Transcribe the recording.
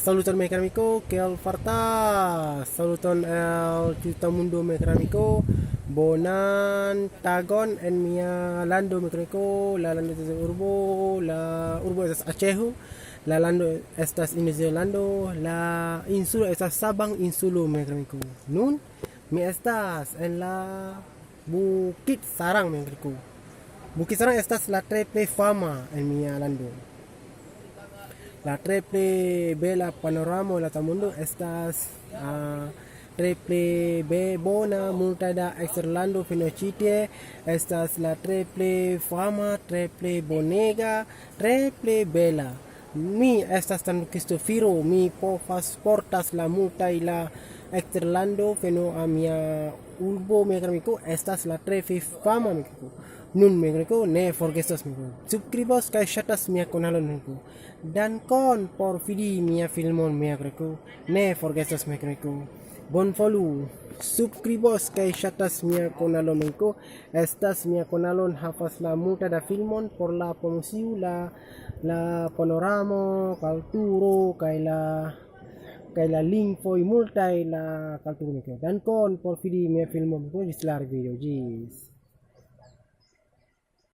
Saluton mecanico, che al farta, saluton el Mundo mecanico, bonan tagon en mia lando mecanico, la lando de urbo, la urbo estas Achehu, la lando estas New Zelando, la insulo estas Sabang insulo mecanico. Nun, mi estas en la Bukit Sarang mecanico. Bukit Sarang estas la tre plej fama en mia lando. La triple bella panoramo la tamundo estas triple be bona multa da exterlando finocite estas la triple fama triple bonega triple bella mi estas tan Cristofiro mi povas portas la multa y la exterlando fino a mia urbo megramico estas la triple fama megramico. Nun megramico ne forgestas mi subscribos kaj ŝatas mia kanalon megramico. Dankon por vidi mia filmon megramico. Ne forgestas megramico. Bonvolu subscribos kaj ŝatas mia kanalon megramico. Estas mia kanalon havas la multa da filmon por la promociu la panoramo, kulturo kaj la lingvoj multaj la kulturo. Dankon por vidi mia filmon. Ĝis la revido. Ĝis